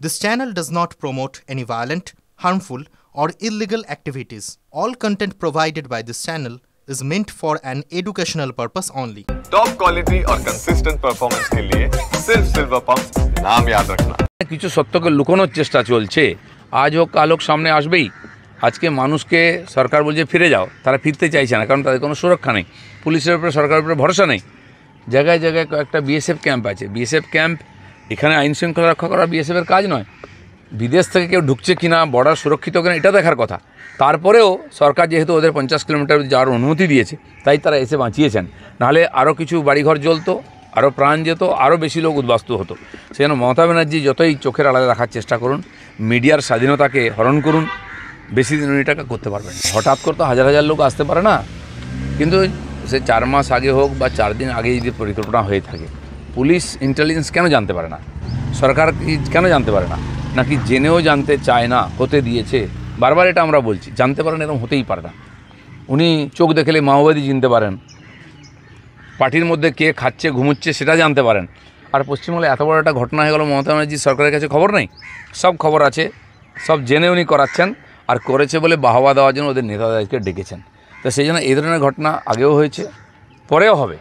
This channel does not promote any violent, harmful, or illegal activities. All content provided by this channel is meant for an educational purpose only. Top quality और consistent performance के लिए सिर्फ silver pumps नाम याद रखना। কিছু সত্যকে লুকানোর চেষ্টা চলছে। আজ হোক কাল হোক সামনে আসবেই। আজকে মানুষকে সরকার বলছে ফিরে যাও, তারা ফিরতে চাইছে না, কারণ তাদের কোনো সুরক্ষা নেই, পুলিশের উপরে সরকারের উপরে ভরসা নেই। জায়গায় জায়গায় কয়েকটা বিএসএফ ক্যাম্প আছে। বিএসএফ ক্যাম্প এখানে আইন শৃঙ্খলা রক্ষা করা বিএসএফের কাজ নয়। বিদেশ থেকে কেউ ঢুকছে কিনা, বর্ডার সুরক্ষিত কিনা, এটা দেখার কথা। তারপরেও সরকার যেহেতু ওদের 50 কিলোমিটার যাওয়ার অনুমতি দিয়েছে, তাই তারা এসে বাঁচিয়েছেন। নাহলে আরও কিছু বাড়িঘর জ্বলতো, আরও প্রাণ যেত, আরও বেশি লোক উদ্বাস্তু হতো। সেজন্য মমতা ব্যানার্জি যতই চোখের আড়ালে রাখার চেষ্টা করুন, মিডিয়ার স্বাধীনতাকে হরণ করুন, বেশি দিন উনি টাকা করতে পারবেন। হঠাৎ করে তো হাজার হাজার লোক আসতে পারে না, কিন্তু সে 4 মাস আগে হোক বা 4 দিন আগে যদি পরিকল্পনা হয়ে থাকে, পুলিশ ইন্টেলিজেন্স কেন জানতে পারে না, সরকার কেন জানতে পারে না, নাকি জেনেও জানতে চায় না, হতে দিয়েছে? বারবার এটা আমরা বলছি, জানতে পারেন, এরকম হতেই পারে না। উনি চোখ দেখলে মাওবাদী চিনতে পারেন, পার্টির মধ্যে কে খাচ্ছে ঘুমোচ্ছে সেটা জানতে পারেন। আর পশ্চিমবঙ্গে এত বড় একটা ঘটনা হয়ে গেল, মমতা ব্যানার্জি সরকারের কাছে খবর নেই? সব খবর আছে, সব জেনে উনি করাচ্ছেন, আর করেছে বলে বাহবা দেওয়ার জন্য ওদের নেতাদেরকে ডেকেছেন। তো সেই জন্য এই ধরনের ঘটনা আগেও হয়েছে, পরেও হবে,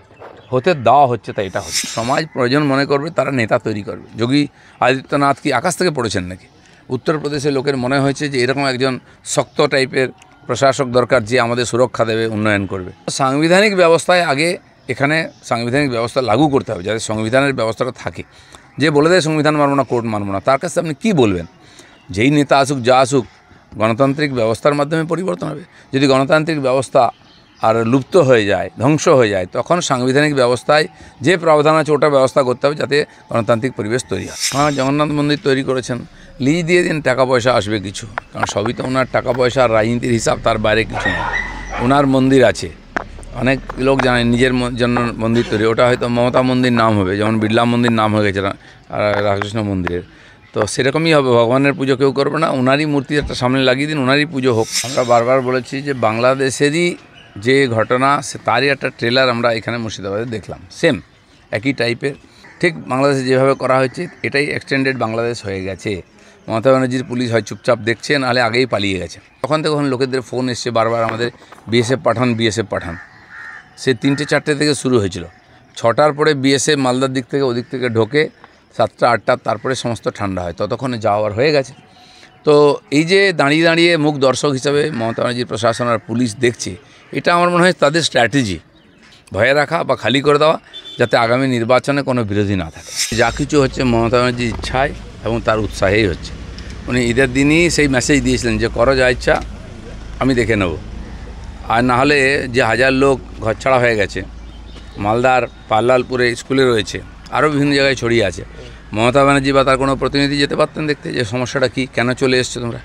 হতে দেওয়া হচ্ছে, তাই এটা হচ্ছে। সমাজ প্রয়োজন মনে করবে, তারা নেতা তৈরি করবে। যোগী আদিত্যনাথ কি আকাশ থেকে পড়েছেন নাকি? উত্তরপ্রদেশের লোকের মনে হয়েছে যে এরকম একজন শক্ত টাইপের প্রশাসক দরকার, যে আমাদের সুরক্ষা দেবে, উন্নয়ন করবে। সাংবিধানিক ব্যবস্থায় আগে এখানে সাংবিধানিক ব্যবস্থা লাগু করতে হবে, যাতে সংবিধানের ব্যবস্থাটা থাকে। যে বলে দেয় সংবিধান মানব না, কোর্ট মানব না, তার কাছে আপনি কী বলবেন? যেই নেতা আসুক, যা আসুক, গণতান্ত্রিক ব্যবস্থার মাধ্যমে পরিবর্তন হবে। যদি গণতান্ত্রিক ব্যবস্থা আর লুপ্ত হয়ে যায়, ধ্বংস হয়ে যায়, তখন সাংবিধানিক ব্যবস্থায় যে প্রাবধান আছে ওটা ব্যবস্থা করতে হবে, যাতে গণতান্ত্রিক পরিবেশ তৈরি হয়। জগন্নাথ মন্দির তৈরি করেছেন, লিজ দিয়ে দিন, টাকা পয়সা আসবে কিছু, কারণ সবই তো ওনার টাকা পয়সা আর রাজনীতির হিসাব, তার বাইরে কিছু নেই। ওনার মন্দির আছে, অনেক লোক জানে নিজের জন্য মন্দির তৈরি, ওটা হয়তো মমতা মন্দির নাম হবে, যেমন বিড়লা মন্দির নাম হয়ে গেছে রাধাকৃষ্ণ মন্দিরের। তো সেরকমই হবে, ভগবানের পুজো কেউ করবে না, ওনারই মূর্তি একটা সামনে লাগিয়ে দিন, ওনারই পুজো হোক। আমরা বারবার বলেছি যে বাংলাদেশেরই যে ঘটনা, তারই একটা ট্রেলার আমরা এখানে মুর্শিদাবাদে দেখলাম, সেম একই টাইপের, ঠিক বাংলাদেশে যেভাবে করা হয়েছে এটাই এক্সটেন্ডেড বাংলাদেশ হয়ে গেছে। মমতা ব্যানার্জির পুলিশ হয় চুপচাপ দেখছে, নাহলে আগেই পালিয়ে গেছে। তখন থেকে লোকেদের ফোন এসছে বারবার, আমাদের বিএসএফ পাঠান, বিএসএফ পাঠান। সে 3টে-4টে থেকে শুরু হয়েছিল, 6টার পরে বিএসএফ মালদার দিক থেকে ওদিক থেকে ঢোকে, 7টা-8টা, তারপরে সমস্ত ঠান্ডা হয়, ততক্ষণে যাওয়ার হয়ে গেছে। তো এই যে দাঁড়িয়ে দাঁড়িয়ে মুখ দর্শক হিসাবে মমতা ব্যানার্জির প্রশাসন আর পুলিশ দেখছে, এটা আমার মনে হয় তাদের স্ট্র্যাটেজি, ভয়ে রাখা বা খালি করে দেওয়া, যাতে আগামী নির্বাচনে কোনো বিরোধী না থাকে। যা কিছু হচ্ছে মমতা ব্যানার্জির ইচ্ছায় এবং তার উৎসাহেই হচ্ছে। উনি ঈদের দিনই সেই মেসেজ দিয়েছিলেন যে করো যা ইচ্ছা, আমি দেখে নেব। আর না হলে যে হাজার লোক ঘরছাড়া হয়ে গেছে, মালদার পাল্লালপুরে স্কুলে রয়েছে, আরও বিভিন্ন জায়গায় ছড়িয়ে আছে, মমতা ব্যানার্জি বা তার কোনো প্রতিনিধি যেতে পারতেন দেখতে, যে সমস্যাটা কী, কেন চলে এসছো তোমরা।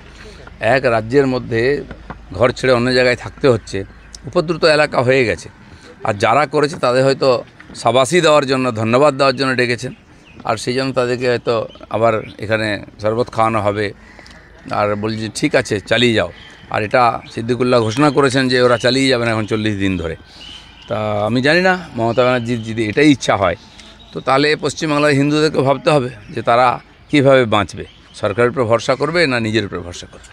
এক রাজ্যের মধ্যে ঘর ছেড়ে অন্য জায়গায় থাকতে হচ্ছে, উপদ্রুত এলাকা হয়ে গেছে, আর যারা করেছে তাদের হয়তো শাবাশি দেওয়ার জন্য, ধন্যবাদ দেওয়ার জন্য ডেকেছেন, আর সেই জন্য তাদেরকে হয়তো আবার এখানে শরবত খাওয়ানো হবে, আর বলছে ঠিক আছে চালিয়ে যাও। আর এটা সিদ্দিকুল্লাহ ঘোষণা করেছেন যে ওরা চালিয়ে যাবেন এখন 40 দিন ধরে। তা আমি জানি না, মমতা ব্যানার্জির যদি এটাই ইচ্ছা হয়, তো তাহলে পশ্চিমবাংলার হিন্দুদেরকে ভাবতে হবে যে তারা কীভাবে বাঁচবে, সরকারের উপর ভরসা করবে না নিজের উপর ভরসা করবে।